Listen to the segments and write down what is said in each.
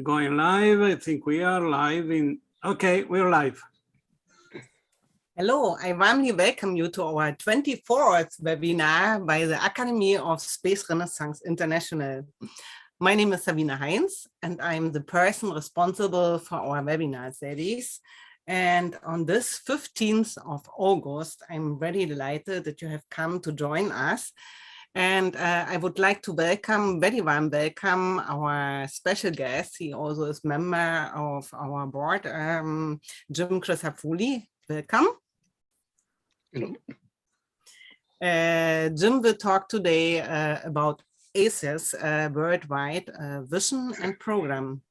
Going live. I think we are live in. Okay, we're live. Hello, I warmly welcome you to our 24th webinar by the Academy of Space Renaissance International. My name is Sabine Heinz, and I'm the person responsible for our webinar series. And on this 15th of August, I'm very delighted that you have come to join us. And I would like to very warm welcome our special guest. He also is member of our board, Jim Crisafulli. Welcome. Hello. Jim will talk today about ACES, worldwide vision and program.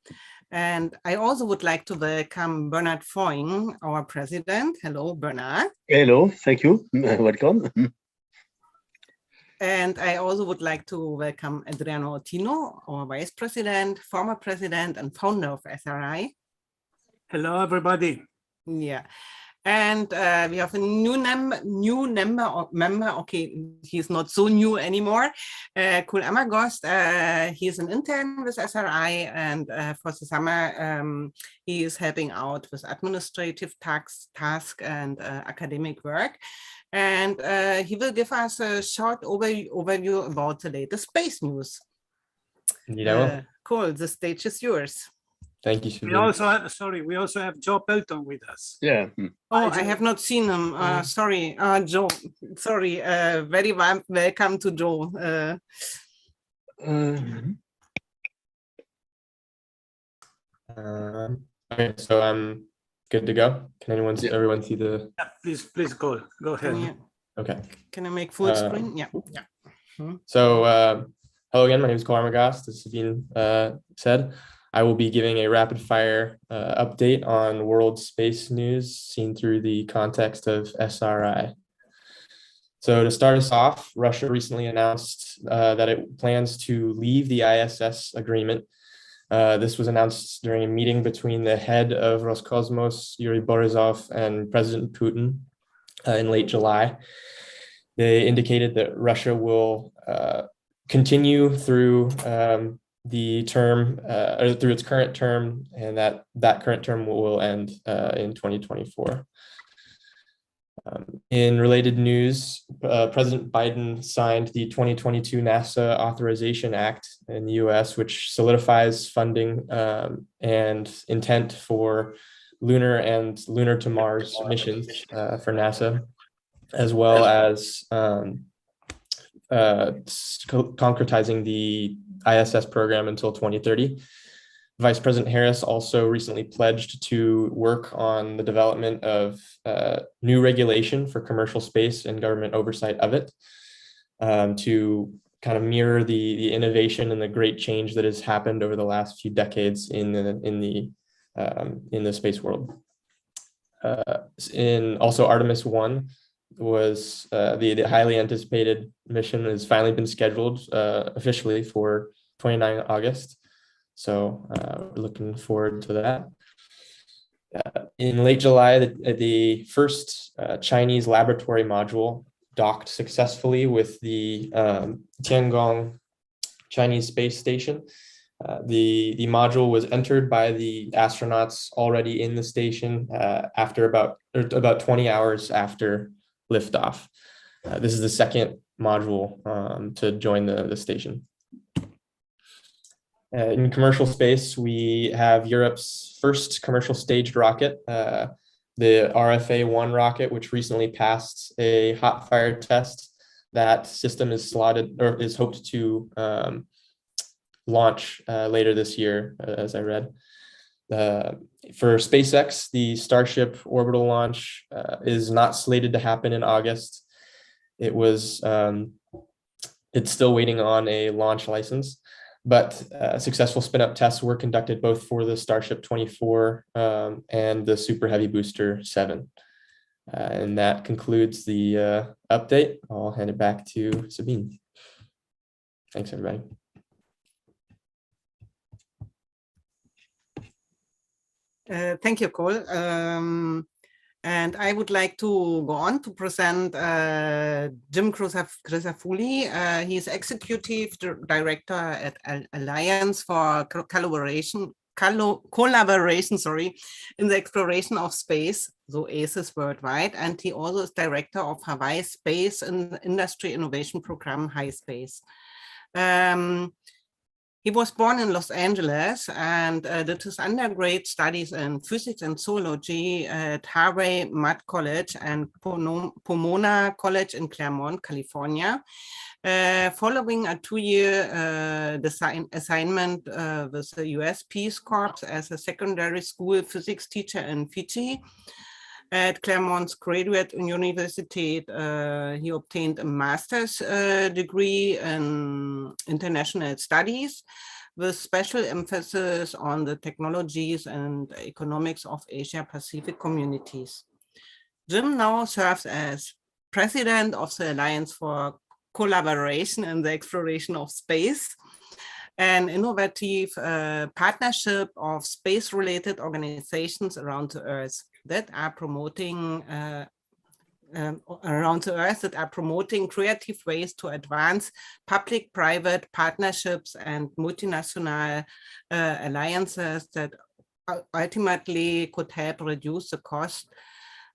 And I also would like to welcome Bernard Foying, our president. Hello, Bernard. Hello, thank you. Welcome. And I also would like to welcome Adriano Ottino, our vice president, former president, and founder of SRI. Hello, everybody. Yeah. And we have a new member. Okay, he's not so new anymore. Kul Amagost. He's an intern with SRI, and for the summer, he is helping out with administrative tasks and academic work. And he will give us a short overview about the latest space news. Cool. The stage is yours. Thank you. We also have Joe Pelton with us. Yeah. Oh, I have not seen him. Sorry, Joe. Sorry. Very warm welcome to Joe. Okay, so I'm good to go. Can everyone see the? Yeah, please go ahead. Yeah. Okay. Can I make full screen? Yeah. So hello again. My name is Claremont Graduate University, as Sabine said. I will be giving a rapid fire update on world space news seen through the context of SRI. So to start us off, Russia recently announced that it plans to leave the ISS agreement. This was announced during a meeting between the head of Roscosmos, Yuri Borisov, and President Putin in late July. They indicated that Russia will continue through the term or through its current term, and that current term will end in 2024. In related news, President Biden signed the 2022 NASA Authorization Act in the U.S., which solidifies funding and intent for lunar and lunar to Mars missions for NASA, as well as concretizing the ISS program until 2030. Vice President Harris also recently pledged to work on the development of new regulation for commercial space and government oversight of it, to kind of mirror the innovation and the great change that has happened over the last few decades in the space world. Also Artemis 1 was the highly anticipated mission has finally been scheduled officially for 29 August. So we're looking forward to that. In late July, the first Chinese laboratory module docked successfully with the Tiangong Chinese space station. The module was entered by the astronauts already in the station after about 20 hours after liftoff. This is the second module to join the station. In commercial space, we have Europe's first commercial staged rocket, the RFA-1 rocket, which recently passed a hot fire test. That system is slotted or is hoped to launch later this year, as I read. For SpaceX, the Starship orbital launch is not slated to happen in August. It's still waiting on a launch license, but successful spin-up tests were conducted both for the Starship 24 and the Super Heavy Booster 7. And that concludes the update. I'll hand it back to Sabine. Thanks, everybody. Thank you, Cole. And I would like to go on to present Jim Crisafulli. He's Executive Director at Alliance for Collaboration collaboration, in the exploration of space, so ACES worldwide, and he also is director of Hawaii's Space and Industry Innovation Program, HiSpace. He was born in Los Angeles and did his undergrad studies in Physics and Zoology at Harvey Mudd College and Pomona College in Claremont, California. Following a 2-year assignment with the U.S. Peace Corps as a secondary school physics teacher in Fiji. At Claremont Graduate University, he obtained a master's degree in international studies with special emphasis on the technologies and economics of Asia-Pacific communities. Jim now serves as president of the Alliance for Collaboration in the Exploration of Space, an innovative partnership of space-related organizations around the Earth that are promoting creative ways to advance public-private partnerships and multinational alliances that ultimately could help reduce the cost,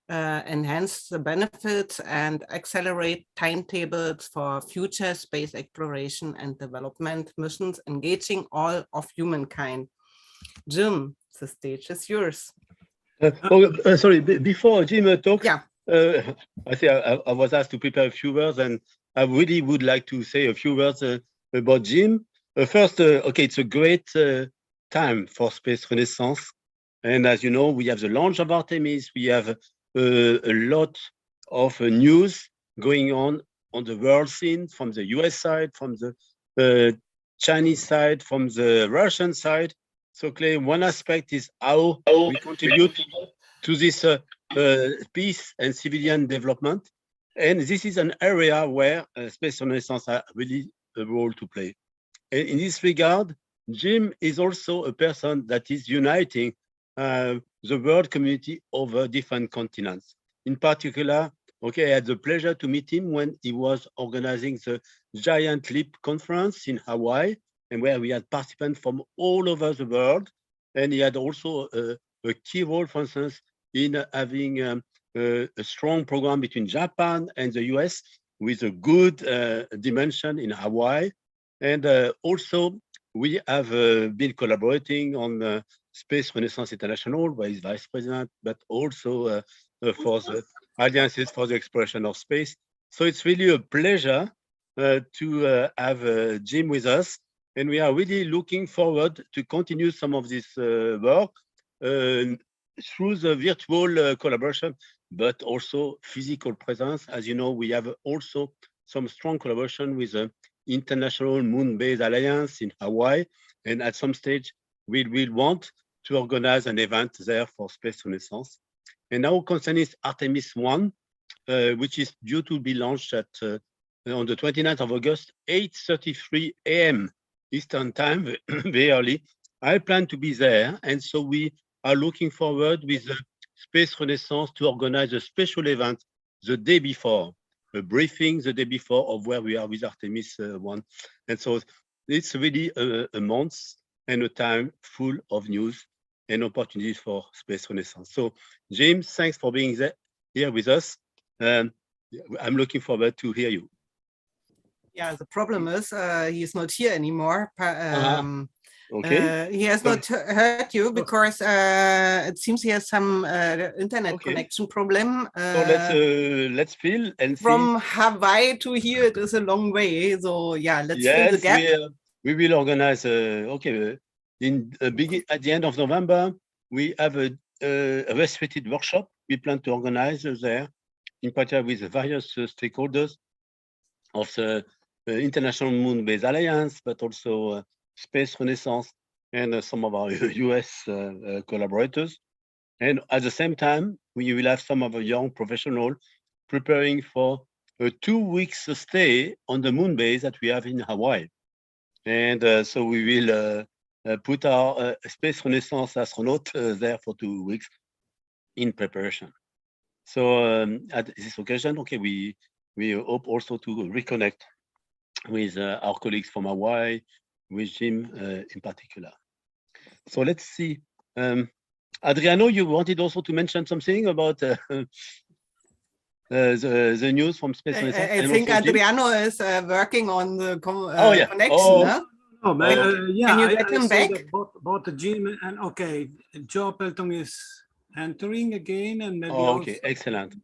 enhance the benefits, and accelerate timetables for future space exploration and development missions engaging all of humankind. Jim, the stage is yours. Sorry, before Jim talks, yeah. I think I was asked to prepare a few words, and I really would like to say a few words about Jim. First, okay, it's a great time for Space Renaissance. And as you know, we have the launch of Artemis. We have a lot of news going on the world scene, from the US side, from the Chinese side, from the Russian side. So clearly, one aspect is how we contribute to this peace and civilian development. And this is an area where Space Renaissance has really a role to play. And in this regard, Jim is also a person that is uniting the world community over different continents. In particular, okay, I had the pleasure to meet him when he was organizing the Giant Leap conference in Hawaii, and where we had participants from all over the world. And he had also a key role, for instance, in having a strong program between Japan and the US with a good dimension in Hawaii. And also, we have been collaborating on Space Renaissance International, where he's vice president, but also for the Alliances for the Exploration of Space. So it's really a pleasure to have Jim with us. And we are really looking forward to continue some of this work through the virtual collaboration, but also physical presence. As you know, we have also some strong collaboration with the International Moon-Based Alliance in Hawaii. And at some stage, we will want to organize an event there for Space Renaissance. And now concerning Artemis 1, which is due to be launched at on the 29th of August, 8:33 a.m. Eastern time, very early. I plan to be there. And so we are looking forward with the Space Renaissance to organize a special event the day before, a briefing the day before of where we are with Artemis 1. And so it's really a month and a time full of news and opportunities for Space Renaissance. So James, thanks for being here with us. I'm looking forward to hear you. Yeah, the problem is he's not here anymore. Okay. He has not heard you because it seems he has some internet connection problem. So let's fill and from see. Hawaii to here, it is a long way. So yeah, let's fill the Yes, gap. we will organize. Okay, at the end of November, we have a restricted workshop we plan to organize there, in particular with the various stakeholders of the International Moon-Based Alliance, but also Space Renaissance and some of our US collaborators. And at the same time, we will have some of our young professionals preparing for a 2 weeks stay on the moon base that we have in Hawaii. And so we will put our Space Renaissance astronaut there for 2 weeks in preparation. So at this occasion, okay, we hope also to reconnect with our colleagues from Hawaii, with Jim in particular. So let's see. Adriano, you wanted also to mention something about the news from Space Renaissance? I think Adriano is working on the connection. No, but, can you get him back? Both Jim and okay, Joe Pelton is entering again, and maybe okay, excellent.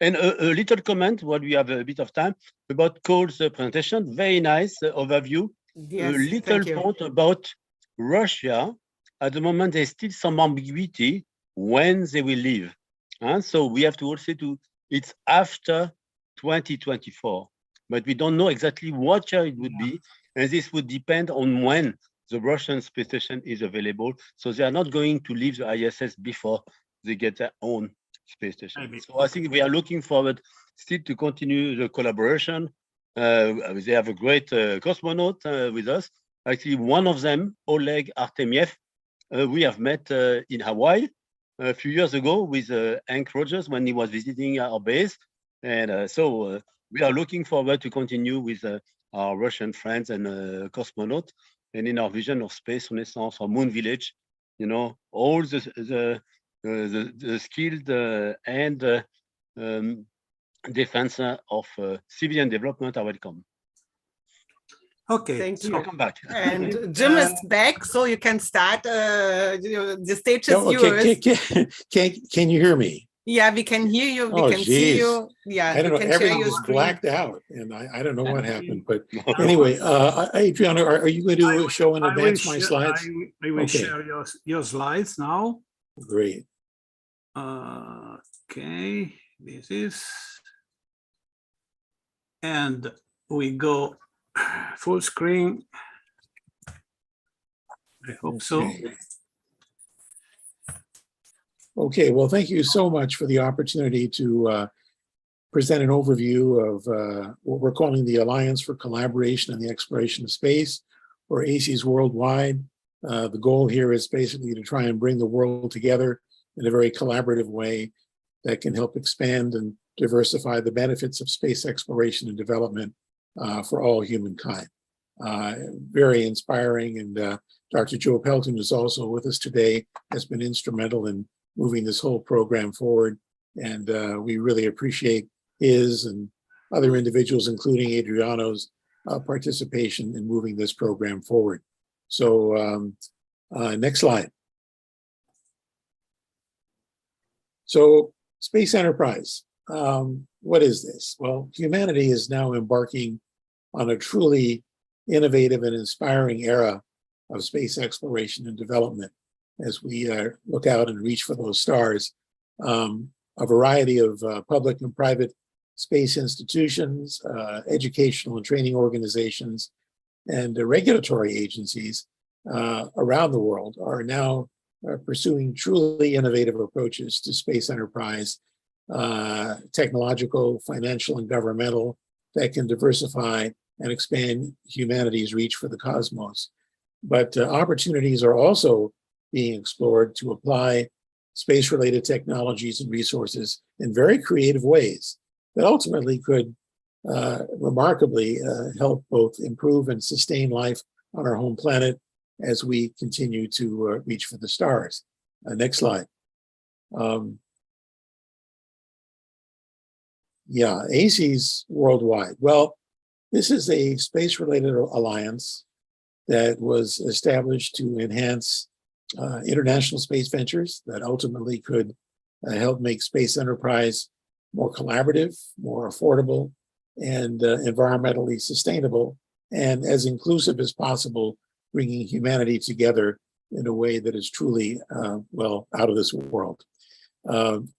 And a little comment while we have a bit of time about Cole's presentation. Very nice overview. Yes, a little point about Russia. At the moment, there's still some ambiguity when they will leave. So we have to also do it's after 2024, but we don't know exactly what year it would be. And this would depend on when the Russian space station is available. So they are not going to leave the ISS before they get their own space station. Maybe. So I think we are looking forward still to continue the collaboration. They have a great cosmonaut with us. Actually, one of them, Oleg Artemyev, we have met in Hawaii a few years ago with Hank Rogers when he was visiting our base. And so we are looking forward to continue with our Russian friends and cosmonauts. And in our vision of space renaissance or moon village, you know, all the skilled and defense of civilian development are welcome. Okay, thank you. Welcome back. And Jim is back, so you can start. The stage is yours. Can you hear me? Yeah, we can hear you. We can see you. Yeah, I don't know. Everything was screen. blacked out, and I don't know what happened. But anyway, Adriano, are you going to show and advance my slides? I will share your slides now. Great. Okay, this is, and we go full screen. I hope so. Okay, well, thank you so much for the opportunity to present an overview of what we're calling the Alliance for Collaboration in the Exploration of Space, or ACES worldwide. The goal here is basically to try and bring the world together in a very collaborative way that can help expand and diversify the benefits of space exploration and development for all humankind. Very inspiring, and Dr. Joe Pelton is also with us today, has been instrumental in moving this whole program forward, and we really appreciate his and other individuals, including Adriano's, participation in moving this program forward. So next slide. So space enterprise, what is this? Well, humanity is now embarking on a truly innovative and inspiring era of space exploration and development as we look out and reach for those stars. A variety of public and private space institutions, educational and training organizations, and regulatory agencies around the world are now pursuing truly innovative approaches to space enterprise, technological, financial, and governmental, that can diversify and expand humanity's reach for the cosmos. But opportunities are also being explored to apply space-related technologies and resources in very creative ways that ultimately could remarkably help both improve and sustain life on our home planet as we continue to reach for the stars. Next slide. Yeah, ACES worldwide. Well, this is a space-related alliance that was established to enhance international space ventures that ultimately could help make space enterprise more collaborative, more affordable, and environmentally sustainable, and as inclusive as possible, bringing humanity together in a way that is truly, well, out of this world.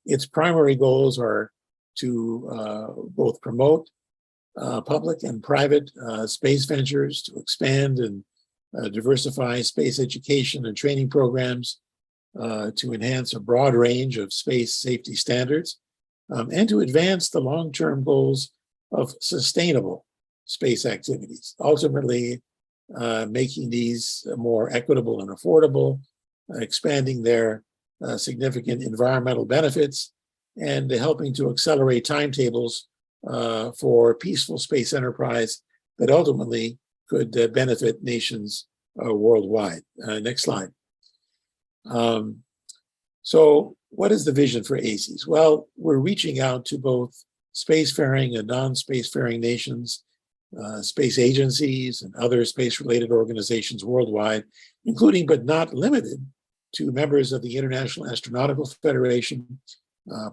Its primary goals are to both promote public and private space ventures, to expand and diversify space education and training programs, to enhance a broad range of space safety standards, and to advance the long-term goals of sustainable space activities, ultimately making these more equitable and affordable, expanding their significant environmental benefits, and helping to accelerate timetables for peaceful space enterprise that ultimately could benefit nations worldwide. Next slide. So what is the vision for ACES? Well, we're reaching out to both spacefaring and non-spacefaring nations, space agencies, and other space-related organizations worldwide, including but not limited to members of the International Astronautical Federation,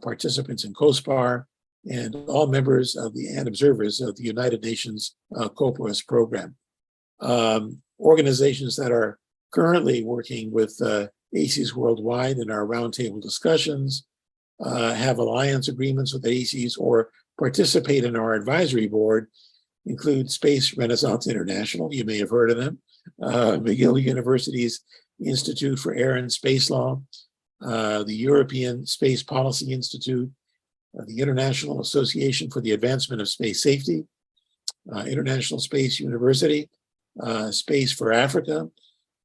participants in COSPAR, and all members of and observers of the United Nations COPUOS program. Organizations that are currently working with ACES worldwide in our roundtable discussions, have alliance agreements with ACES, or participate in our advisory board include Space Renaissance International, you may have heard of them, McGill University's Institute for Air and Space Law, the European Space Policy Institute, the International Association for the Advancement of Space Safety, International Space University, Space for Africa,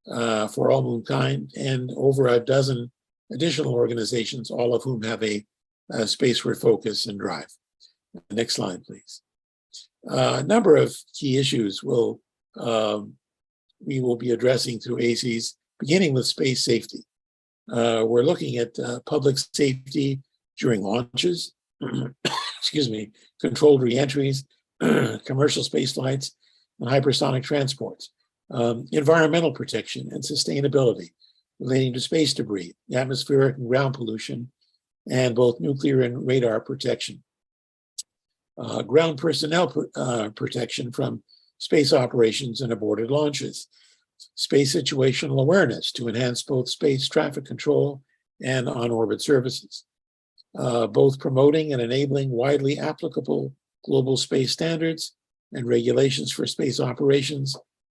for all humankind, and over a dozen additional organizations, all of whom have a spaceward focus and drive. Next slide, please. A number of key issues we will be addressing through ACES, beginning with space safety. We're looking at public safety during launches, excuse me, controlled reentries, commercial space flights, and hypersonic transports, environmental protection and sustainability relating to space debris, atmospheric and ground pollution, and both nuclear and radar protection. Ground personnel protection from space operations and aborted launches, space situational awareness to enhance both space traffic control and on-orbit services, both promoting and enabling widely applicable global space standards and regulations for space operations,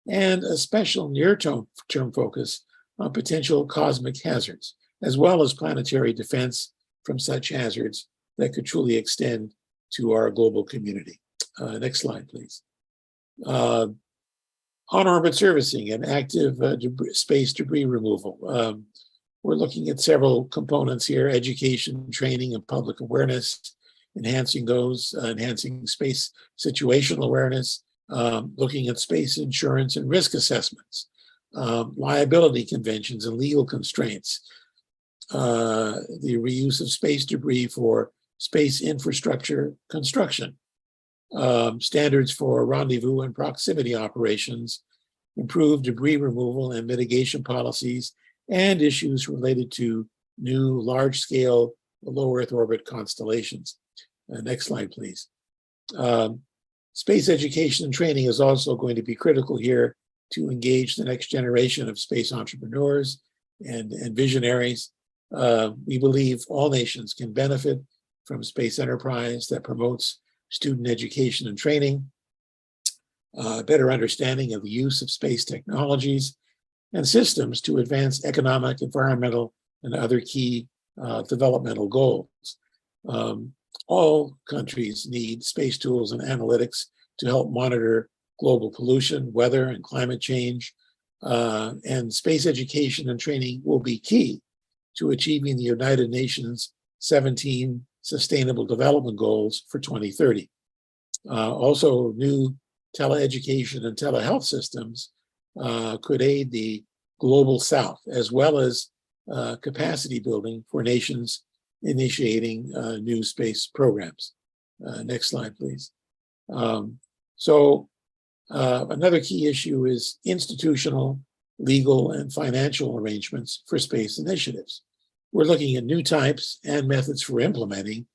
and a special near-term focus on potential cosmic hazards, as well as planetary defense from such hazards that could truly extend to our global community. Next slide, please. On-orbit servicing and active space debris removal. We're looking at several components here: education, training, and public awareness, enhancing those, enhancing space situational awareness, looking at space insurance and risk assessments, liability conventions and legal constraints, the reuse of space debris for space infrastructure construction, standards for rendezvous and proximity operations, improved debris removal and mitigation policies, and issues related to new large-scale low Earth orbit constellations. Next slide, please. Space education and training is also going to be critical here to engage the next generation of space entrepreneurs and visionaries. We believe all nations can benefit from space enterprise that promotes student education and training, better understanding of the use of space technologies and systems to advance economic, environmental, and other key developmental goals. All countries need space tools and analytics to help monitor global pollution, weather, and climate change. And space education and training will be key to achieving the United Nations 17 Sustainable Development Goals for 2030. Also, new teleeducation and telehealth systems could aid the global south, as well as capacity building for nations initiating new space programs. Next slide, please. Another key issue is institutional, legal, and financial arrangements for space initiatives. We're looking at new types and methods for implementing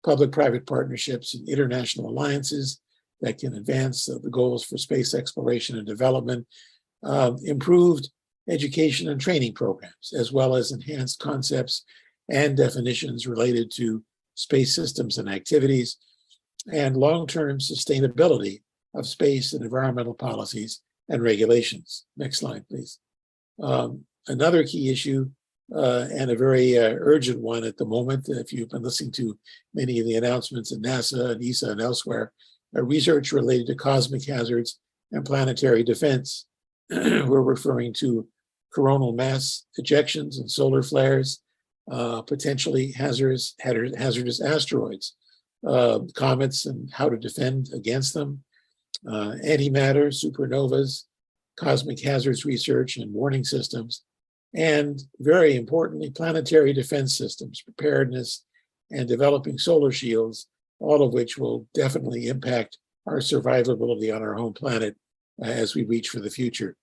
public-private partnerships and international alliances that can advance the goals for space exploration and development, improved education and training programs, as well as enhanced concepts and definitions related to space systems and activities, and long-term sustainability of space and environmental policies and regulations. Next slide, please. Another key issue, and a very urgent one at the moment, if you've been listening to many of the announcements at NASA and ESA and elsewhere, research related to cosmic hazards and planetary defense. We're referring to coronal mass ejections and solar flares, potentially hazardous asteroids, comets and how to defend against them, antimatter, supernovas, cosmic hazards research and warning systems, and very importantly, planetary defense systems, preparedness, and developing solar shields, all of which will definitely impact our survivability on our home planet as we reach for the future.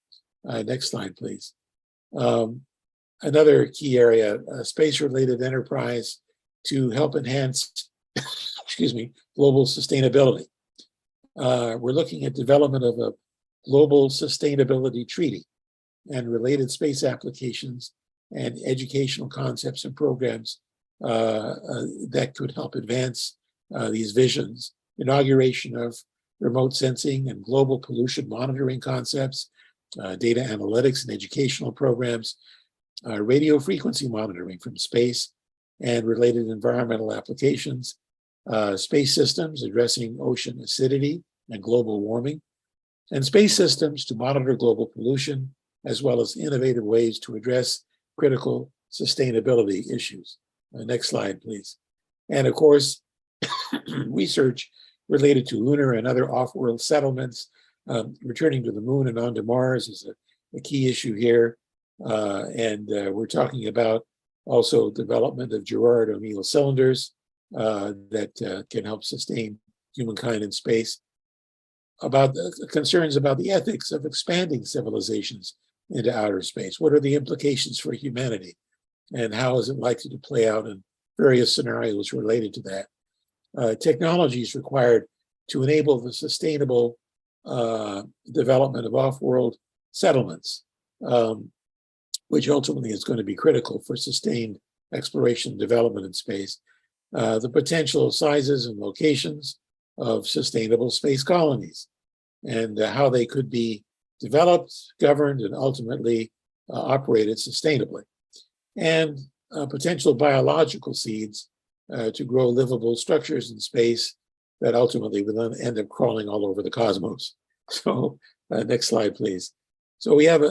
Next slide, please. Another key area, space-related enterprise to help enhance, excuse me, global sustainability. We're looking at development of a global sustainability treaty and related space applications and educational concepts and programs that could help advance these visions. Inauguration of remote sensing and global pollution monitoring concepts, data analytics and educational programs, radio frequency monitoring from space and related environmental applications, space systems addressing ocean acidity and global warming, and space systems to monitor global pollution, as well as innovative ways to address critical sustainability issues. Next slide, please. And of course, research related to lunar and other off-world settlements, returning to the moon and onto Mars is a key issue here. We're talking about also development of Gerard O'Neill cylinders that can help sustain humankind in space. About concerns about the ethics of expanding civilizations into outer space. What are the implications for humanity? And how is it likely to play out in various scenarios related to that? Technologies required to enable the sustainable development of off-world settlements, which ultimately is going to be critical for sustained exploration and development in space. The potential sizes and locations of sustainable space colonies and how they could be developed, governed, and ultimately operated sustainably. And potential biological seeds to grow livable structures in space that ultimately will then end up crawling all over the cosmos. So next slide, please. So we have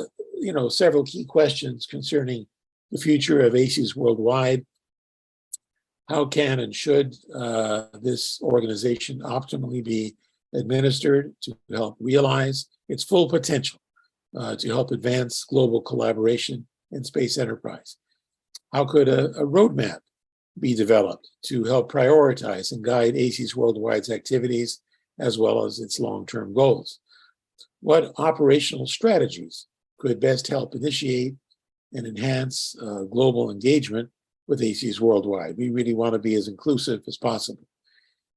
several key questions concerning the future of ACES worldwide. How can and should this organization optimally be administered to help realize its full potential to help advance global collaboration in space enterprise? How could a roadmap be developed to help prioritize and guide ACES Worldwide's activities as well as its long-term goals? What operational strategies could best help initiate and enhance global engagement with ACES Worldwide? We really want to be as inclusive as possible.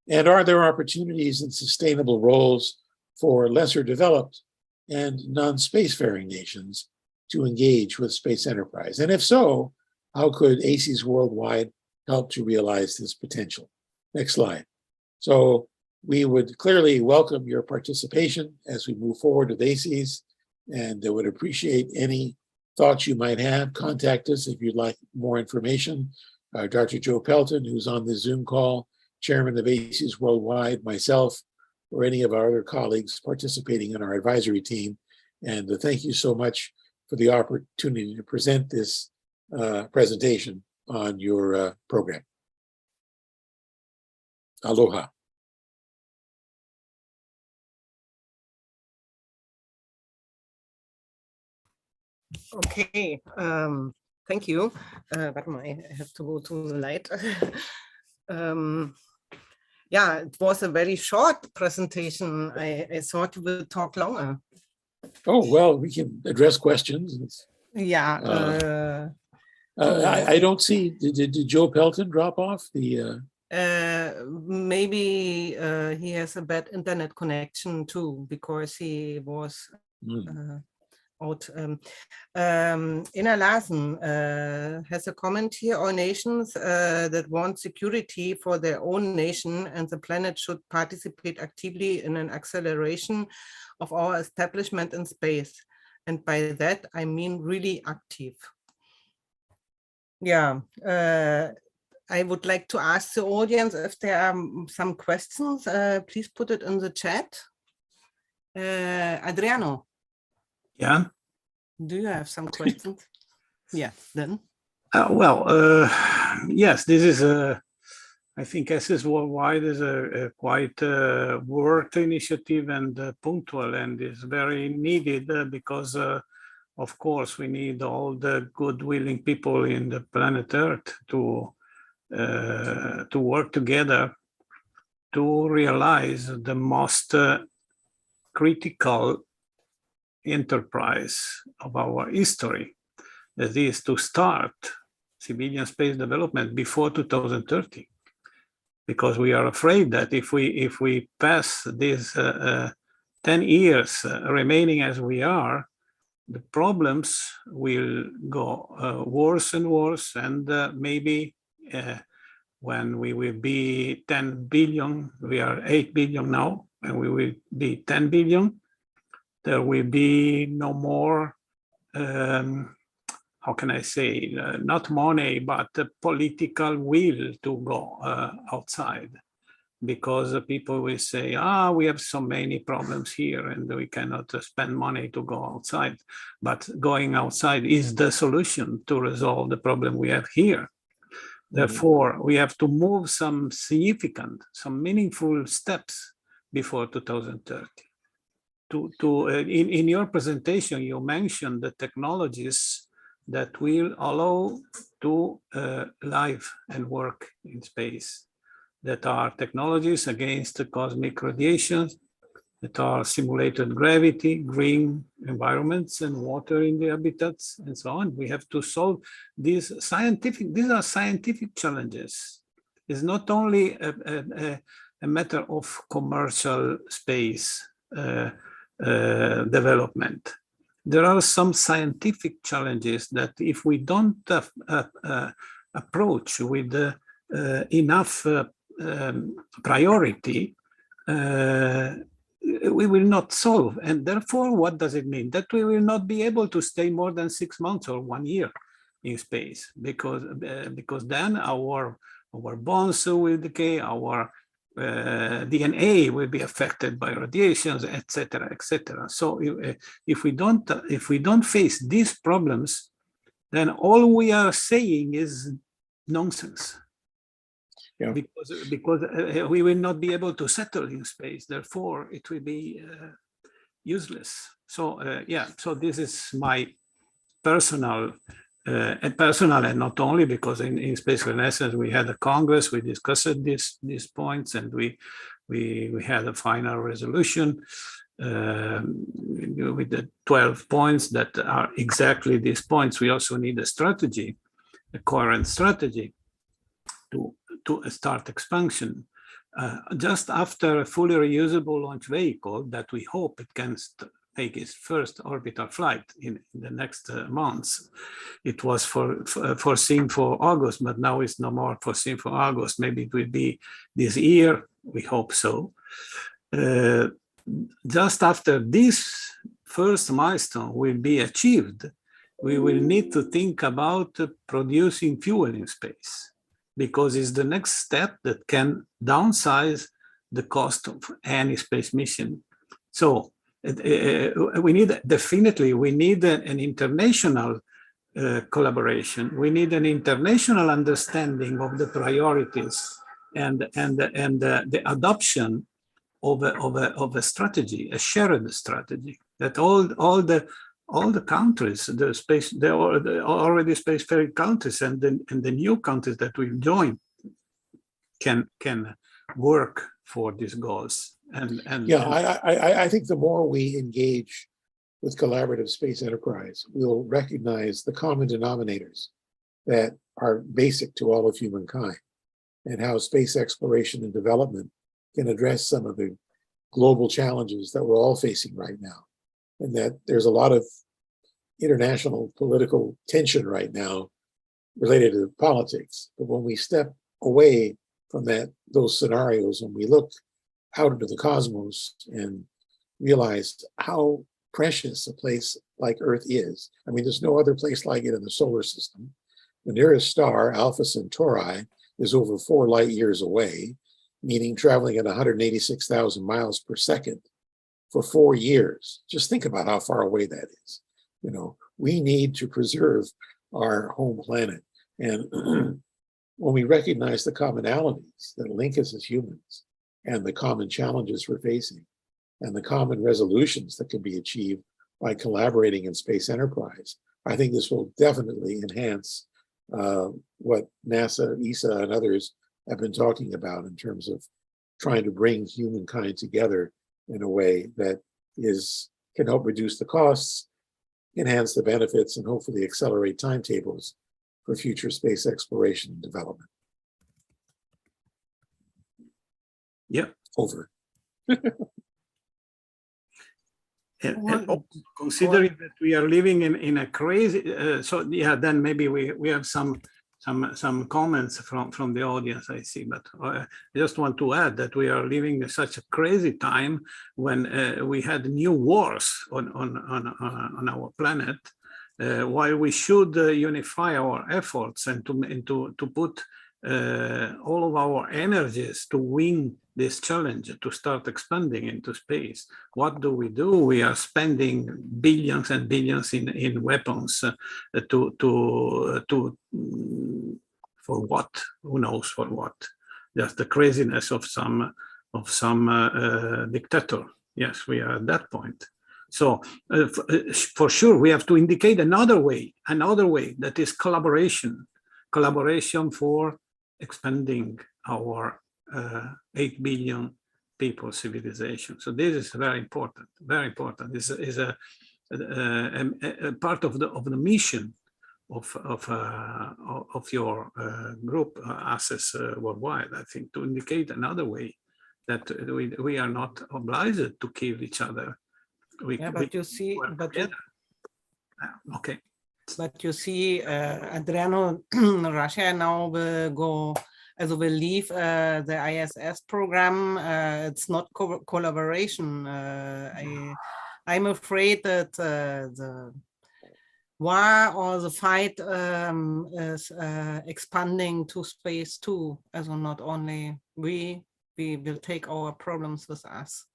And are there opportunities and sustainable roles for lesser developed and non-spacefaring nations to engage with space enterprise? And if so, how could ACES Worldwide help to realize this potential? Next slide. So we would clearly welcome your participation as we move forward with ACES, and would appreciate any thoughts you might have. Contact us if you'd like more information. Dr. Joe Pelton, who's on this Zoom call, chairman of ACES Worldwide, myself, or any of our other colleagues participating in our advisory team. And thank you so much for the opportunity to present this presentation on your program. Aloha. Okay, thank you. But I have to go to the light. Yeah, it was a very short presentation. I thought we would talk longer. Oh, well, we can address questions. Yeah. I don't see, did Joe Pelton drop off? Maybe he has a bad internet connection too, because he was out. Ina Larsen has a comment here. All nations that want security for their own nation and the planet should participate actively in an acceleration of our establishment in space. And by that, I mean really active. Yeah, I would like to ask the audience if there are some questions. Please put it in the chat. Adriano. Yeah. Do you have some questions? Yeah, then. Yes, this is I think ACES Worldwide is a quite worked initiative and punctual, and is very needed because of course, we need all the good willing people in the planet Earth to work together to realize the most critical enterprise of our history, that is to start civilian space development before 2030, because we are afraid that if we pass these 10 years remaining as we are, the problems will go worse and worse, and maybe when we will be 10 billion, we are 8 billion now, and we will be 10 billion, there will be no more, how can I say, not money, but the political will to go outside. Because people will say, we have so many problems here and we cannot spend money to go outside. But going outside is the solution to resolve the problem we have here. Therefore, we have to move some significant, some meaningful steps before 2030. In your presentation, you mentioned the technologies that will allow to live and work in space, that are technologies against the cosmic radiation, that are simulated gravity, green environments, and water in the habitats, and so on. We have to solve these are scientific challenges. It's not only a matter of commercial space development. There are some scientific challenges that if we don't approach with enough priority, we will not solve. And therefore, what does it mean? That we will not be able to stay more than 6 months or 1 year in space, because then our bones will decay, our DNA will be affected by radiations, etc., etc. So if we don't face these problems, then all we are saying is nonsense. Yeah. Because we will not be able to settle in space. Therefore, it will be useless. So so this is my personal and not only, because in Space Renaissance we had a Congress, we discussed these points, and we had a final resolution with the 12 points that are exactly these points. We also need a strategy, a coherent strategy to start expansion. Just after a fully reusable launch vehicle that we hope it can make its first orbital flight in the next months. It was foreseen for August, but now it's no more foreseen for August. Maybe it will be this year, we hope so. Just after this first milestone will be achieved, we will need to think about producing fuel in space, because it's the next step that can downsize the cost of any space mission. So we need an international collaboration. We need an international understanding of the priorities and the adoption of a strategy, a shared strategy, that all the countries, there are already spacefaring countries, and the new countries that will join can work for these goals. I think the more we engage with collaborative space enterprise, we'll recognize the common denominators that are basic to all of humankind, and how space exploration and development can address some of the global challenges that we're all facing right now. And that there's a lot of international political tension right now related to politics. But when we step away from those scenarios, and we look out into the cosmos and realize how precious a place like Earth is. I mean, there's no other place like it in the solar system. The nearest star, Alpha Centauri, is over 4 light years away, meaning traveling at 186,000 miles per second for 4 years. Just think about how far away that is. You know, we need to preserve our home planet. And when we recognize the commonalities that link us as humans, and the common challenges we're facing, and the common resolutions that can be achieved by collaborating in space enterprise. I think this will definitely enhance what NASA, ESA, and others have been talking about in terms of trying to bring humankind together in a way that can help reduce the costs, enhance the benefits, and hopefully accelerate timetables for future space exploration and development. Yeah. Over. And also considering that we are living in a crazy, so yeah, then maybe we have some comments from the audience, I see, but I just want to add that we are living in such a crazy time when we had new wars on our planet, while we should unify our efforts and to put all of our energies to win this challenge, to start expanding into space. What do? We are spending billions and billions in weapons for what? Who knows for what? Just the craziness of some dictator. Yes, we are at that point. So for sure, we have to indicate another way that is collaboration for expanding our 8 billion people civilization. So this is very important, very important. This is a part of the mission of your group, ACES worldwide, I think, to indicate another way that we are not obliged to kill each other. Okay. But you see, Adriano, Russia now will leave the ISS program. It's not collaboration. I'm afraid that the war or the fight is expanding to space too. As not only we will take our problems with us.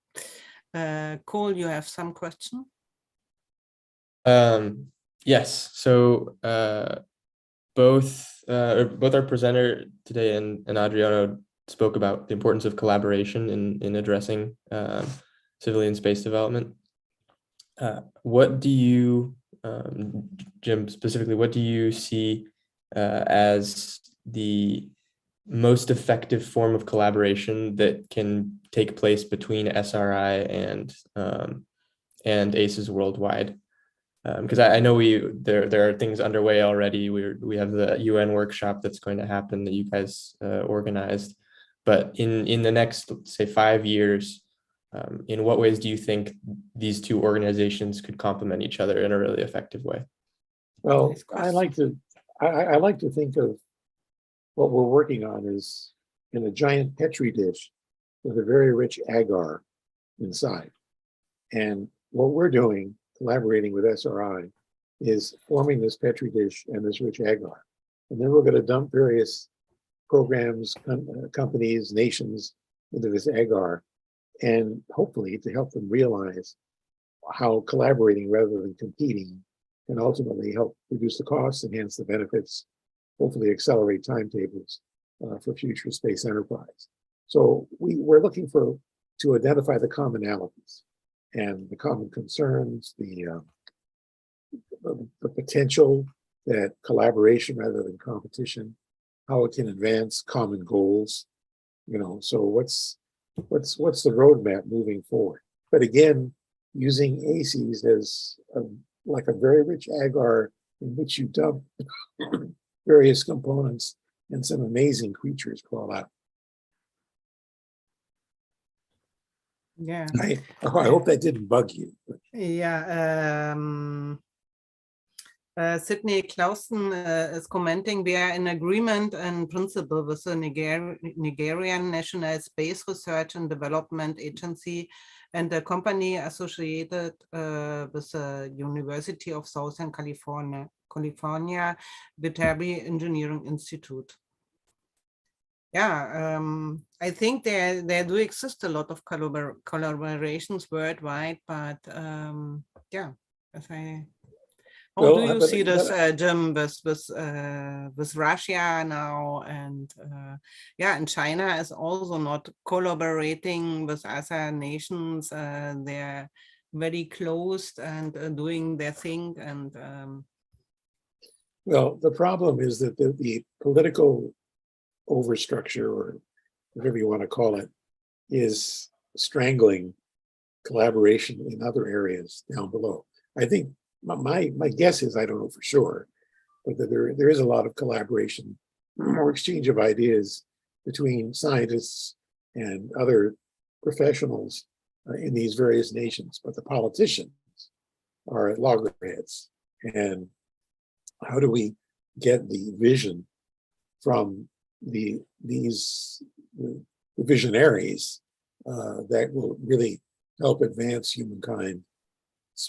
Cole, you have some question? Yes. So both our presenter today and Adriano spoke about the importance of collaboration in addressing civilian space development. What do you, Jim, specifically, what do you see as the most effective form of collaboration that can take place between SRI and ACES worldwide? Because I know there are things underway already. We have the UN workshop that's going to happen that you guys organized, but in the next, say, 5 years, in what ways do you think these two organizations could complement each other in a really effective way? Well, I like to think of what we're working on is in a giant Petri dish with a very rich agar inside, and what we're doing, collaborating with SRI, is forming this Petri dish and this rich agar. And then we're going to dump various programs, companies, nations into this agar, and hopefully to help them realize how collaborating rather than competing can ultimately help reduce the costs, enhance the benefits, hopefully accelerate timetables for future space enterprise. So we're looking to identify the commonalities and the common concerns, the potential that collaboration rather than competition, how it can advance common goals. So what's the roadmap moving forward? But again, using ACES as like a very rich agar in which you dump various components and some amazing creatures crawl out. Yeah. I hope that didn't bug you. Yeah. Sydney Clausen is commenting, we are in agreement in principle with the Nigerian National Space Research and Development Agency and the company associated with the University of Southern California, Battery Engineering Institute. Yeah, I think there do exist a lot of collaborations worldwide, but yeah, how do you see this, Jim, with Russia now, and yeah, and China is also not collaborating with other nations. They're very closed and doing their thing. And well, the problem is that the political overstructure, or whatever you want to call it, is strangling collaboration in other areas down below. I think my guess is, I don't know for sure, but that there is a lot of collaboration or exchange of ideas between scientists and other professionals in these various nations, but the politicians are at loggerheads. And how do we get the vision from the visionaries that will really help advance humankind's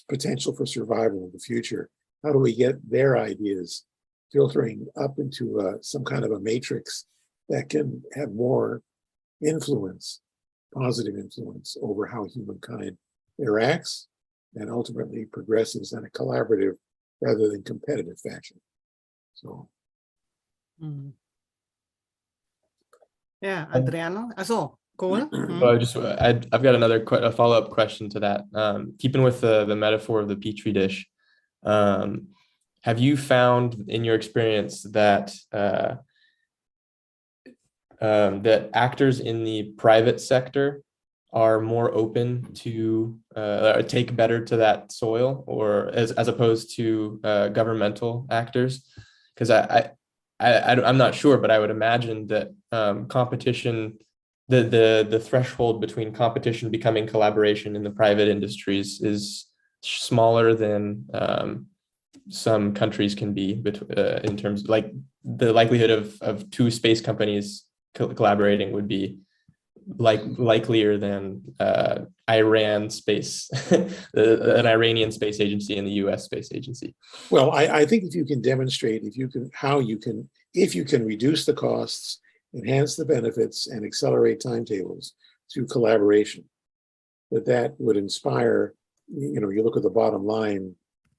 potential for survival in the future? How do we get their ideas filtering up into some kind of a matrix that can have more influence, positive influence, over how humankind interacts and ultimately progresses in a collaborative rather than competitive fashion? So. Yeah, Adriano. So, Cole? I've got a follow-up question to that. Keeping with the metaphor of the petri dish, have you found in your experience that that actors in the private sector are more open to take better to that soil, or as opposed to governmental actors? Because I'm not sure, but I would imagine that competition, the threshold between competition becoming collaboration in the private industries is smaller than some countries can be, in terms of, like, the likelihood of two space companies collaborating would be likelier than Iran space, an Iranian space agency and the U.S. space agency. Well, I think if you can demonstrate, if you can reduce the costs, enhance the benefits, and accelerate timetables through collaboration, that would inspire, you look at the bottom line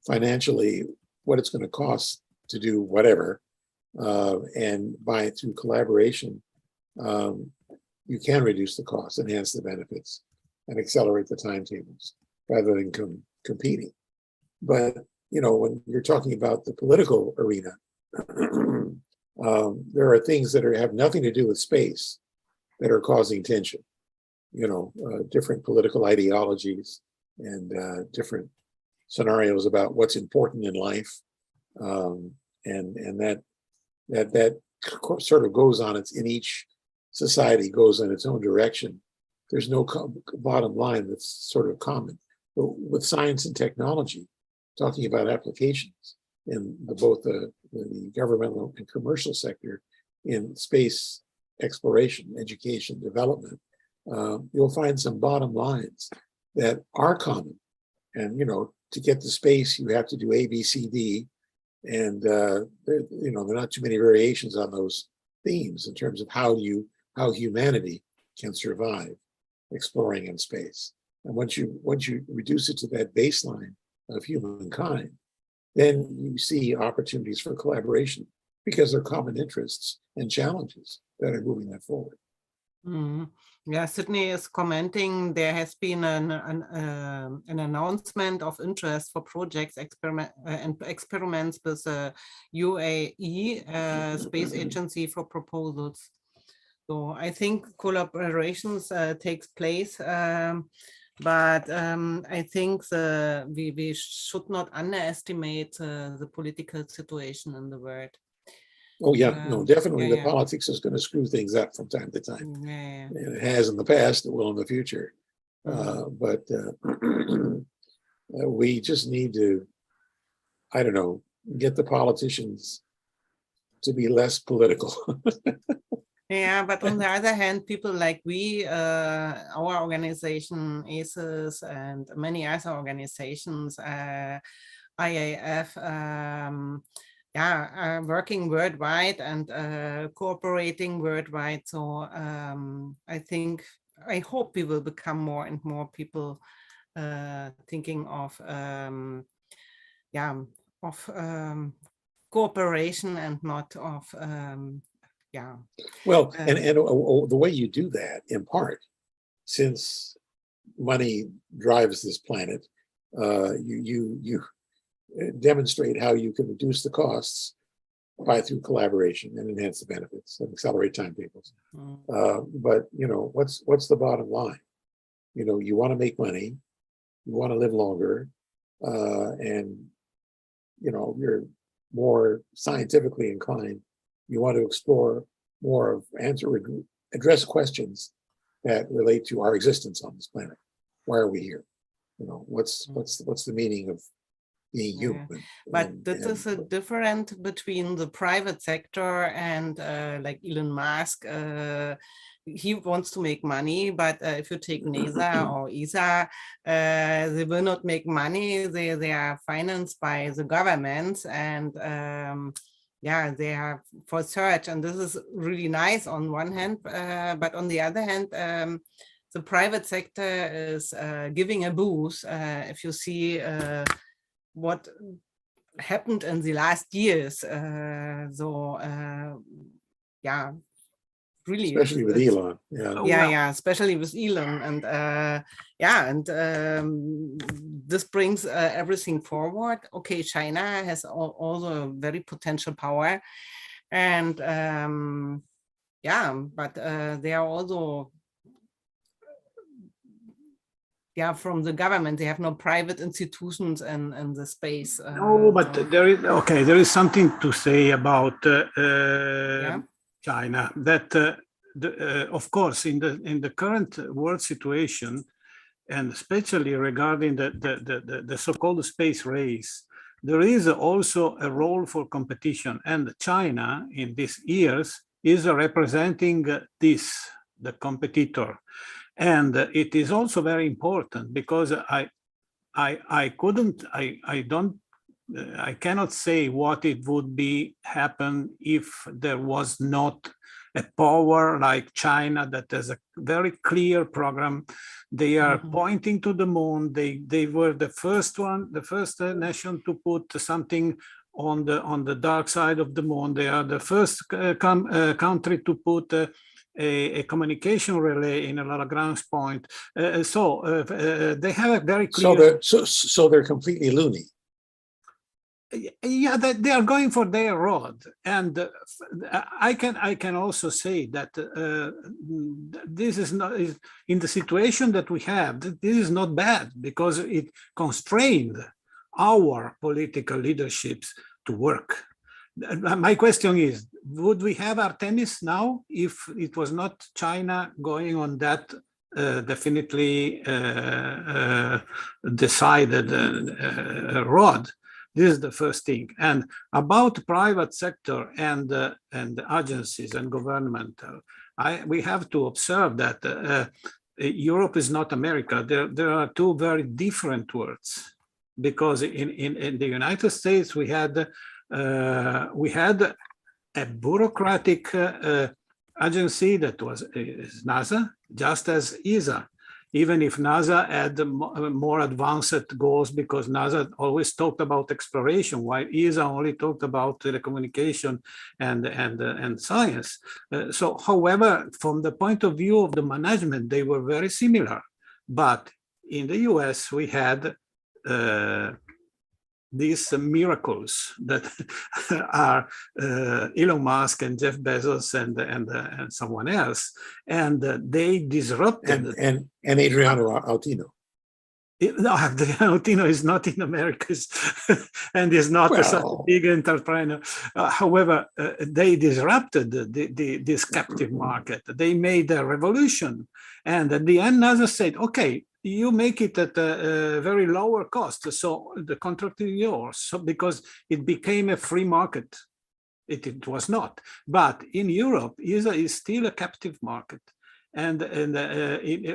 financially, what it's going to cost to do whatever, and through collaboration, you can reduce the costs, enhance the benefits, and accelerate the timetables rather than competing. But, when you're talking about the political arena, there are things that have nothing to do with space that are causing tension. Different political ideologies and different scenarios about what's important in life, and that sort of goes on. In each society goes in its own direction. There's no bottom line that's sort of common. But with science and technology, talking about applications in both the governmental and commercial sector in space exploration, education, development, you'll find some bottom lines that are common. And, to get to space, you have to do A, B, C, D. And, there are not too many variations on those themes in terms of how humanity can survive exploring in space. And once you reduce it to that baseline of humankind, then you see opportunities for collaboration because there are common interests and challenges that are moving that forward. Mm-hmm. Yeah, Sydney is commenting there has been an announcement of interest for projects and experiments with the UAE Space Agency for proposals. So I think collaborations takes place, but I think we should not underestimate the political situation in the world. Oh yeah, no, definitely the politics is going to screw things up from time to time. And it has in the past, it will in the future. But we just need to, get the politicians to be less political. Yeah, but on the other hand, people like our organization, ACES, and many other organizations, IAF, are working worldwide and cooperating worldwide. So I hope we will become more and more people thinking of cooperation and not of Well, and the way you do that, in part, since money drives this planet, you demonstrate how you can reduce the costs through collaboration and enhance the benefits and accelerate timetables. But what's the bottom line? You want to make money, you want to live longer, and you're more scientifically inclined. You want to explore more of address questions that relate to our existence on this planet. Why are we here? What's the meaning of being human? But this is a difference between the private sector and like Elon Musk. He wants to make money, but if you take NASA or ESA, they will not make money. They are financed by the government, and they have for search, and this is really nice on one hand, but on the other hand, the private sector is giving a boost. If you see what happened in the last years, really, especially with Elon, especially with Elon, and this brings everything forward. Okay, China has also a very potential power, and but they are also from the government. They have no private institutions in the space. No, but there is something to say about China, that of course in the current world situation, and especially regarding the so-called space race, there is also a role for competition, and China in these years is representing the competitor. And it is also very important because I cannot say what it would be happen if there was not a power like China that has a very clear program. They are pointing to the moon. They were the first nation to put something on the dark side of the moon. They are the first country to put a communication relay in a Lagrange point. They have a very clear. So they're completely loony. Yeah, they are going for their road, and I can also say that this is not in the situation that we have. This is not bad because it constrained our political leaderships to work. My question is, would we have Artemis now if it was not China going on that definitely decided road? This is the first thing. And about private sector and agencies and governmental, we have to observe that Europe is not America. There are two very different worlds, because in the United States we had a bureaucratic agency that was NASA, just as ESA. Even if NASA had more advanced goals, because NASA always talked about exploration, while ESA only talked about telecommunication and science. However, from the point of view of the management, they were very similar. But in the US, we had these miracles that are Elon Musk and Jeff Bezos and someone else, and they disrupted. And Adriano Altino. No, Adriano Altino is not in America and is not such a big entrepreneur. However, they disrupted this captive market. They made a revolution, and at the end, NASA said, "Okay, you make it at a very lower cost, so the contract is yours." So because it became a free market, it was not. But in Europe, ESA is still a captive market, and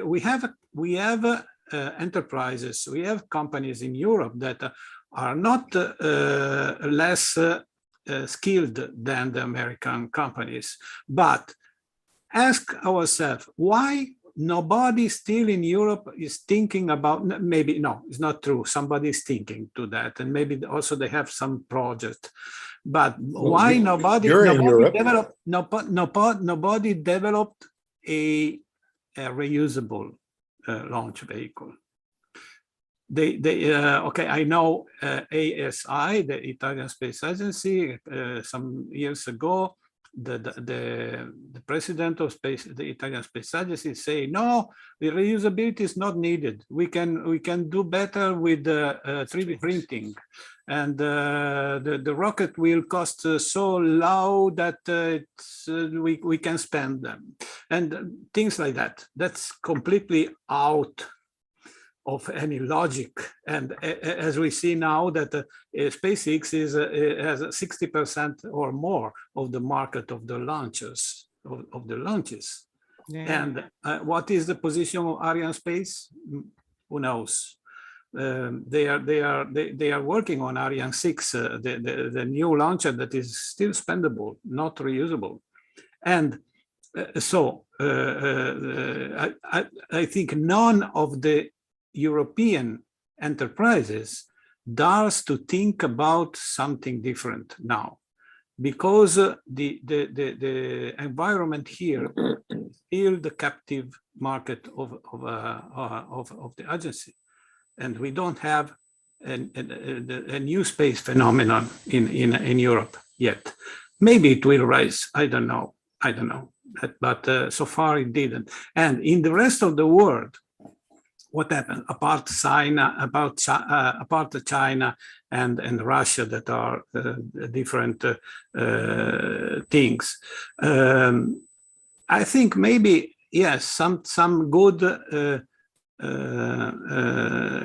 we have enterprises, we have companies in Europe that are not less skilled than the American companies. But ask ourselves, why nobody still in Europe is thinking about, maybe, no, it's not true. Somebody is thinking to that, and maybe also they have some project. But why nobody developed a reusable launch vehicle? okay, I know ASI, the Italian Space Agency, some years ago, the president of the Italian Space Agency say, no, the reusability is not needed. We can do better with 3D printing, and the rocket will cost so low that we can spend them, and things like that. That's completely out of any logic. And as we see now that SpaceX has 60% or more of the market of the launches, of the launches. Yeah. And what is the position of Arianespace? Who knows? They are working on Ariane 6, the new launcher that is still spendable, not reusable. And so I think none of the European enterprises dares to think about something different now, because the environment here is still the captive market of the agency, and we don't have a new space phenomenon in Europe yet. Maybe it will rise. I don't know, but so far it didn't. And in the rest of the world, what happened apart China and Russia, that are different things? I think maybe yes, some good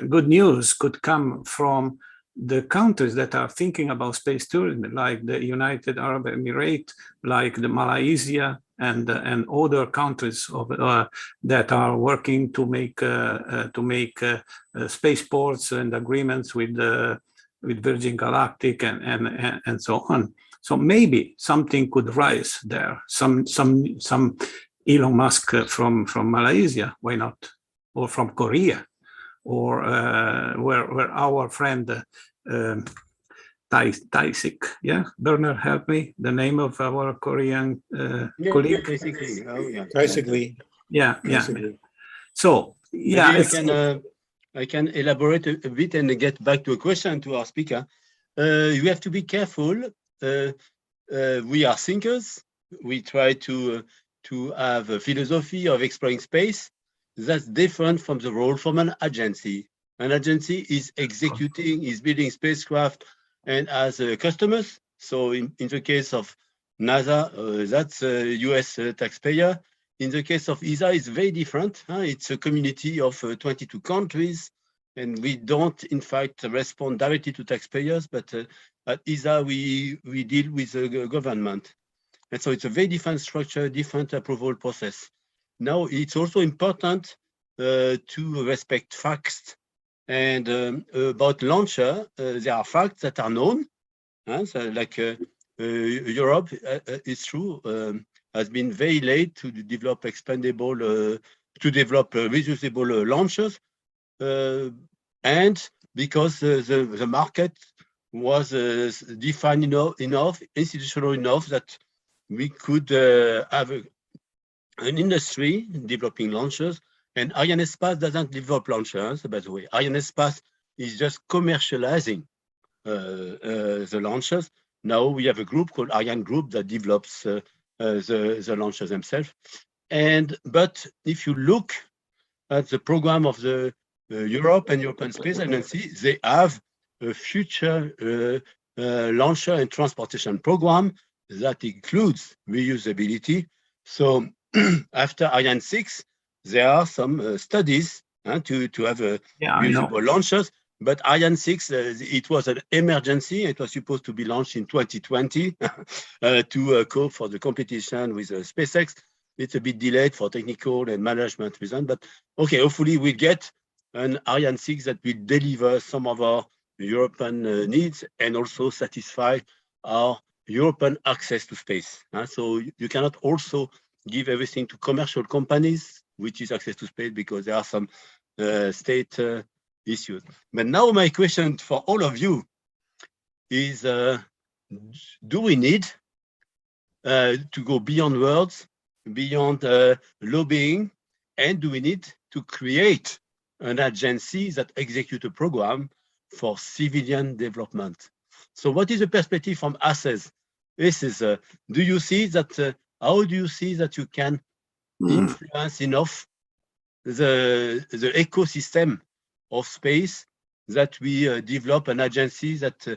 good news could come from the countries that are thinking about space tourism, like the United Arab Emirates, like the Malaysia, and other countries that are working to make spaceports and agreements with Virgin Galactic and so on. So maybe something could rise there. Some Elon Musk from Malaysia, why not? Or from Korea, or where our friend Taisik, yeah, Bernard, help me, the name of our Korean colleague. Basically. Yeah. So yeah, I can elaborate a bit and get back to a question to our speaker. You have to be careful. We are thinkers. We try to have a philosophy of exploring space. That's different from the role from an agency. An agency is executing, is building spacecraft, and as customers. So in the case of NASA, that's a US taxpayer. In the case of ESA, it's very different. It's a community of 22 countries, and we don't, in fact, respond directly to taxpayers, but at ESA, we deal with the government. And so it's a very different structure, different approval process. Now, it's also important to respect facts. And about launcher, there are facts that are known. So like Europe, it's true, has been very late to develop expandable, to develop reusable launchers. And because the market was defined enough, institutional enough, that we could have an industry developing launchers. And Arianespace doesn't develop launchers, by the way. Arianespace is just commercializing the launchers. Now we have a group called Ariane Group that develops the launchers themselves. But if you look at the program of the Europe and European Space Agency, they have a future launcher and transportation program that includes reusability. So after Ariane 6, there are some studies to have reusable launchers. But Ariane 6, it was an emergency. It was supposed to be launched in 2020 to cope for the competition with SpaceX. It's a bit delayed for technical and management reasons. But okay, hopefully we get an Ariane 6 that will deliver some of our European needs and also satisfy our European access to space. So you cannot also give everything to commercial companies, which is access to space, because there are some state issues. But now my question for all of you is, do we need to go beyond words, beyond lobbying, and do we need to create an agency that executes a program for civilian development. So what is the perspective from ACES? This is, do you see that, how do you see that you can influence enough the ecosystem of space that we develop an agency that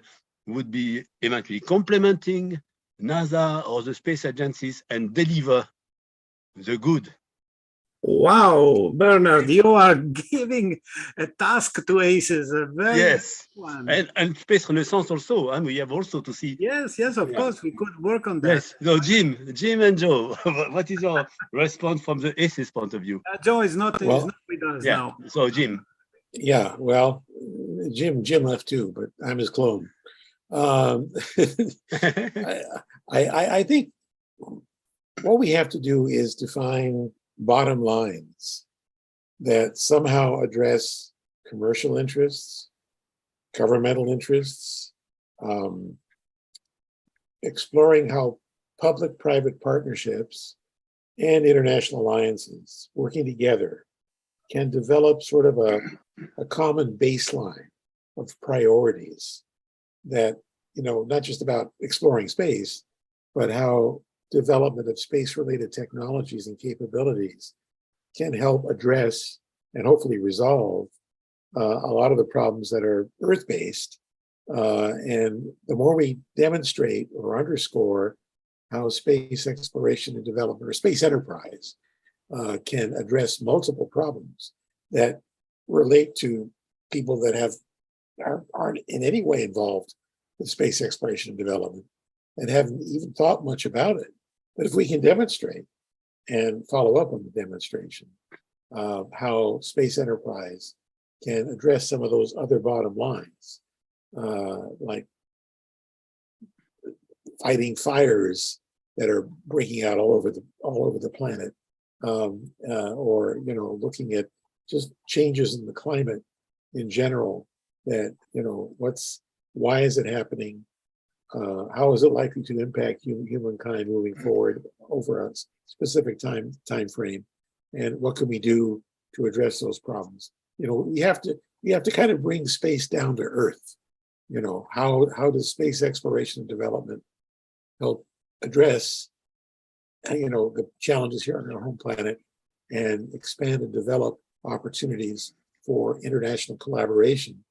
would be eventually complementing NASA or the space agencies and deliver the good? Wow, Bernard, you are giving a task to ACES, a very Yes, one. and Space Renaissance also, and we have also to see. Yes, of course, we could work on that. Yes, so Jim and Joe, what is your response from the ACES point of view? Joe is not with us Yeah, now. so Jim. Yeah, well, Jim left too, but I'm his clone. I think what we have to do is define bottom lines that somehow address commercial interests, governmental interests, exploring how public-private partnerships and international alliances working together can develop sort of a common baseline of priorities that, not just about exploring space, but how development of space-related technologies and capabilities can help address and hopefully resolve a lot of the problems that are Earth-based. And the more we demonstrate or underscore how space exploration and development or space enterprise can address multiple problems that relate to people that aren't in any way involved with space exploration and development and haven't even thought much about it. But if we can demonstrate and follow up on the demonstration of how space enterprise can address some of those other bottom lines, like fighting fires that are breaking out all over the planet, or looking at just changes in the climate in general. That why is it happening? How is it likely to impact humankind moving forward over a specific time frame, and what can we do to address those problems? We have to kind of bring space down to earth. How does space exploration and development help address the challenges here on our home planet and expand and develop opportunities for international collaboration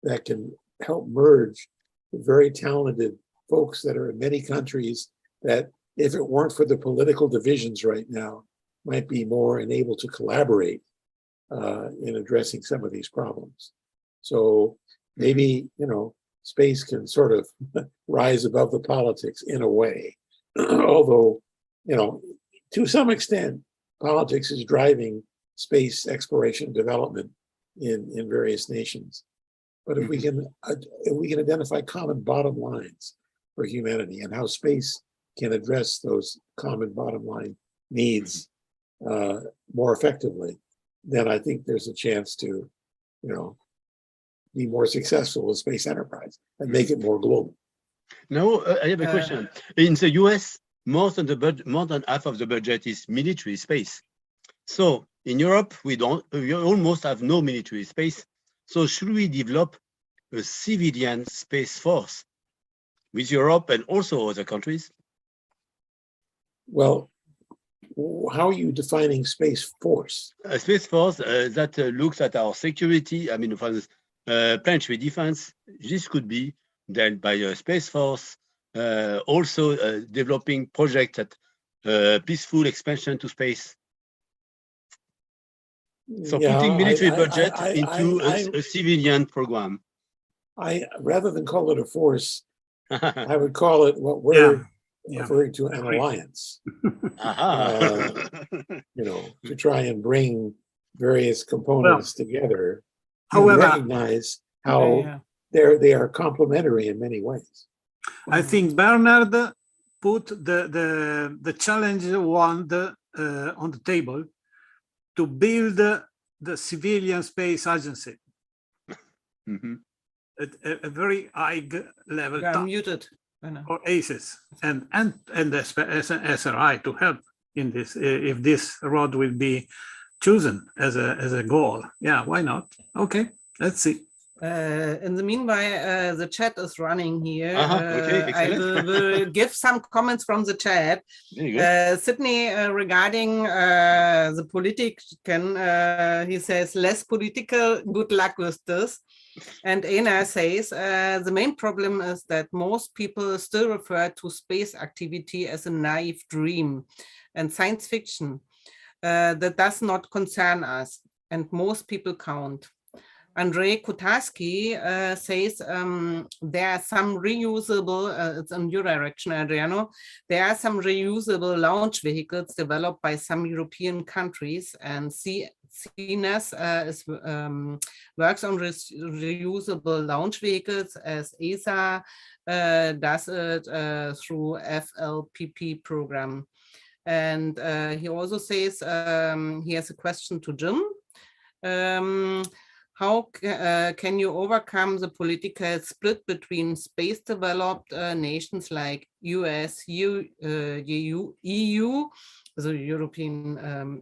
that can help merge the very talented folks that are in many countries that, if it weren't for the political divisions right now, might be more enabled to collaborate in addressing some of these problems. So maybe, space can sort of rise above the politics in a way, although, to some extent, politics is driving space exploration and development in various nations. But if we can identify common bottom lines for humanity and how space can address those common bottom line needs more effectively, then I think there's a chance to, be more successful with space enterprise and make it more global. Now, I have a question. In the US, more than half of the budget is military space. So in Europe, we almost have no military space. So should we develop a civilian space force with Europe and also other countries? Well, how are you defining space force? A space force that looks at our security. I mean, for instance, planetary defense. This could be done by a space force. Also developing projects at peaceful expansion to space. So putting military budget into a civilian program. Rather than call it a force, I would call it what we're referring to an alliance. To try and bring various components together. However, recognize how they are complementary in many ways. I think Bernard put the challenge on the table to build the civilian space agency at a very high level. Muted. Or ACES and the SRI to help in this if this road will be chosen as a goal. Yeah, why not? Okay, let's see. In the meanwhile, the chat is running here. Okay, I excellent. will give some comments from the chat. Very good. Sydney, regarding the politician, he says, less political, good luck with this. And Ena says, the main problem is that most people still refer to space activity as a naive dream and science fiction. That does not concern us, and most people count. Andrei Kutaski says there are some reusable, it's in your direction, Adriano, there are some reusable launch vehicles developed by some European countries, and CNES works on reusable launch vehicles as ESA does it through FLPP program. And he also says he has a question to Jim. How can you overcome the political split between space-developed nations like US, EU, the European,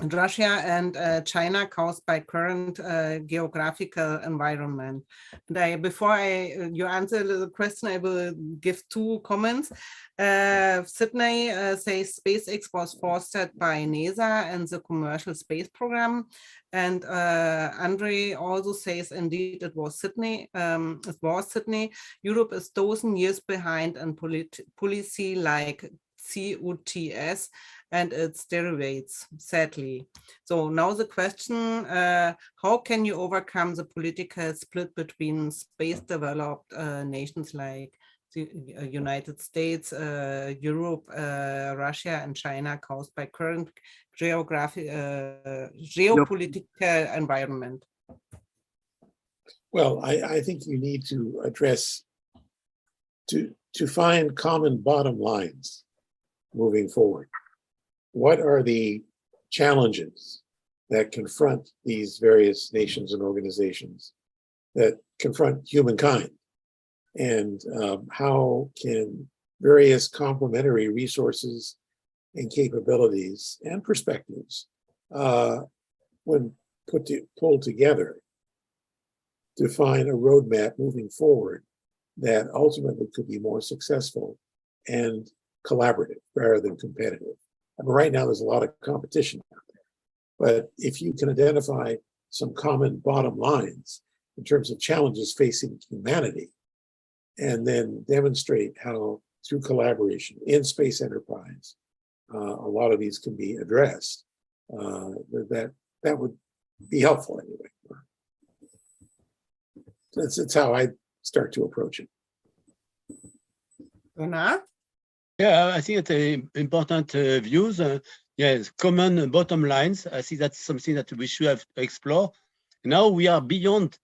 Russia, and China, caused by current geographical environment? And before you answer the question, I will give two comments. Sydney says SpaceX was fostered by NASA and the commercial space program. And Andre also says, indeed, it was Sydney. Europe is dozen years behind in policy like CUTS and its derivatives, sadly. So now the question, how can you overcome the political split between space-developed nations like the United States, Europe, Russia, and China, caused by current geopolitical environment? Well, I think you need to address, to find common bottom lines moving forward. What are the challenges that confront these various nations and organizations, that confront humankind? And how can various complementary resources and capabilities and perspectives, when pulled together, define a roadmap moving forward that ultimately could be more successful and collaborative rather than competitive? I mean, right now there's a lot of competition out there, but if you can identify some common bottom lines in terms of challenges facing humanity, and then demonstrate how through collaboration in space enterprise, a lot of these can be addressed, that would be helpful anyway. That's how I start to approach it. Yeah, I think it's important views. Yes, common bottom lines. I think that's something that we should have explore. Now we are beyond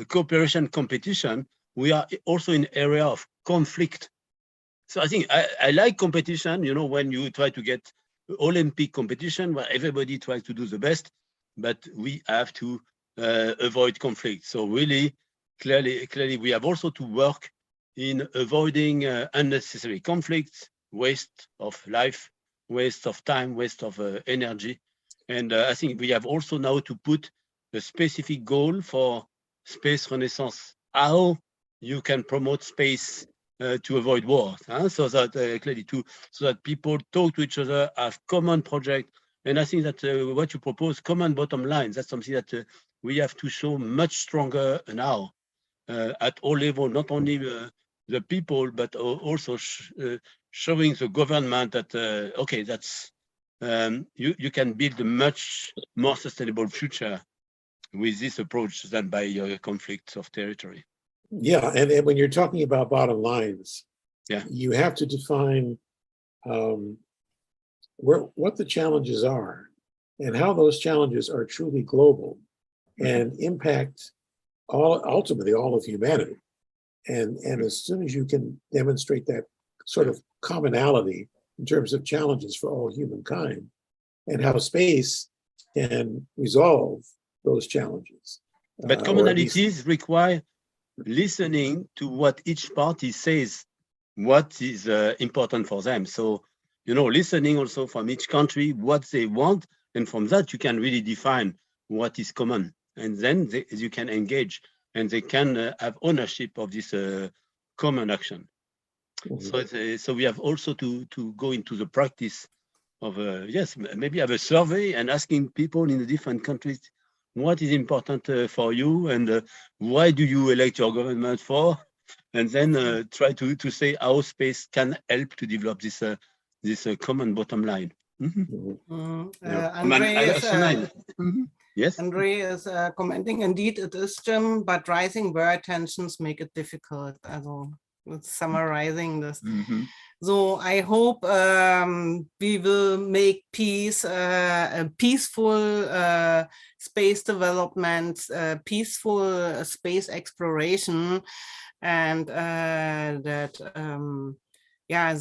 cooperation competition. We are also in area of conflict. So I think I like competition, you know, when you try to get Olympic competition where everybody tries to do the best, but we have to avoid conflict. So really, clearly, we have also to work in avoiding unnecessary conflicts, waste of life, waste of time, waste of energy. And I think we have also now to put a specific goal for space renaissance, how you can promote space to avoid war, so that clearly so that people talk to each other, have common project. And I think that what you propose, common bottom lines, that's something that we have to show much stronger now at all levels, not only the people, but also showing the government that, okay, that's you can build a much more sustainable future with this approach than by conflicts of territory. Yeah, and when you're talking about bottom lines, yeah, you have to define what the challenges are and how those challenges are truly global and impact ultimately all of humanity. And as soon as you can demonstrate that sort of commonality in terms of challenges for all humankind and how space can resolve those challenges. But commonalities require listening to what each party says, what is important for them. So, you know, listening also from each country, what they want, And from that, you can really define what is common. And then you can engage and they can have ownership of this common action. So we have also to go into the practice of, yes, maybe have a survey and asking people in the different countries, what is important for you and why do you elect your government for? And then try to say how space can help to develop this common bottom line. Yes. Andre is commenting, indeed it is, Jim, but rising world tensions make it difficult. Also, it's summarizing this. So I hope we will make peace, a peaceful space development, peaceful space exploration, and that yeah,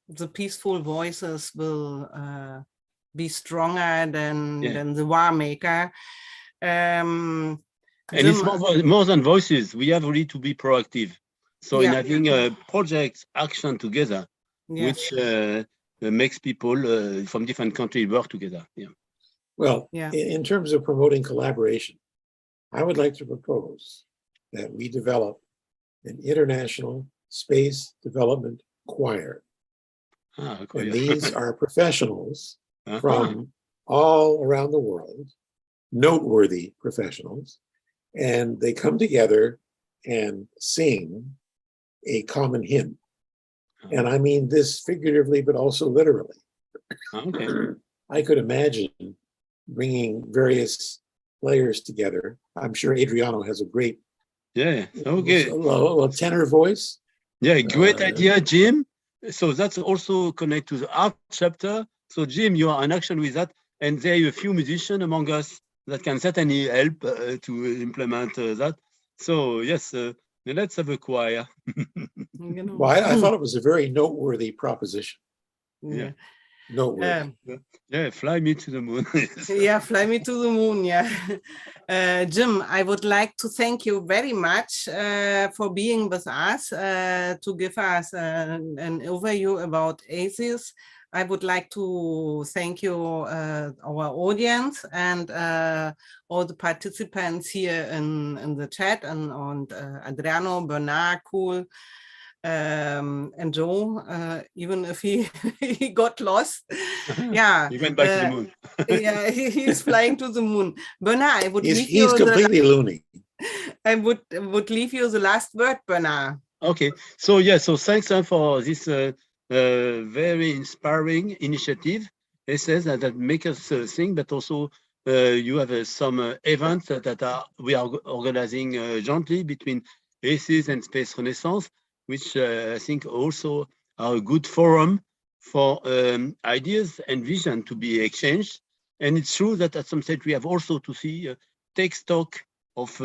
the peaceful voices will be stronger than the war maker. And it's more than voices. We have really to be proactive. So in having a project action together, which makes people from different countries work together. Well, in terms of promoting collaboration, I would like to propose that we develop an international space development choir. And these are professionals from all around the world, noteworthy professionals, and they come together and sing a common hymn. And I mean this figuratively, but also literally. I could imagine bringing various players together. I'm sure Adriano has a great a tenor voice. Yeah, great idea, Jim. So that's also connected to the art chapter. So Jim, you are in action with that. And there are a few musicians among us that can certainly help to implement that. So yes, let's have a choir. Well, I thought it was a very noteworthy proposition. Noteworthy. Fly me to the moon. Fly me to the moon. Jim, I would like to thank you very much for being with us to give us an overview about ACES. I would like to thank you, our audience, and all the participants here in the chat, and Adriano, Bernard, Cool, and Joe, even if he got lost. He went back to the moon. He's flying to the moon. Bernard, I would leave you. He's completely loony. I would leave you the last word, Bernard. Okay. So so thanks for this very inspiring initiative. It says that make us think, but also you have some events that we are organizing jointly between ACES and Space Renaissance, which I think also are a good forum for ideas and vision to be exchanged. And it's true that at some stage we have also to take stock of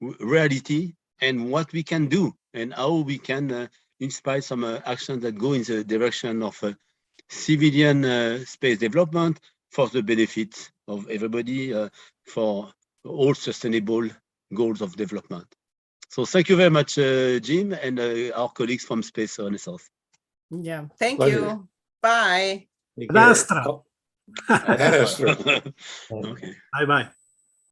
reality and what we can do and how we can inspire some actions that go in the direction of civilian space development for the benefit of everybody, for all sustainable goals of development. So thank you very much, Jim, and our colleagues from Space Renaissance. Thank you. Bye. Astra. Okay. Bye-bye.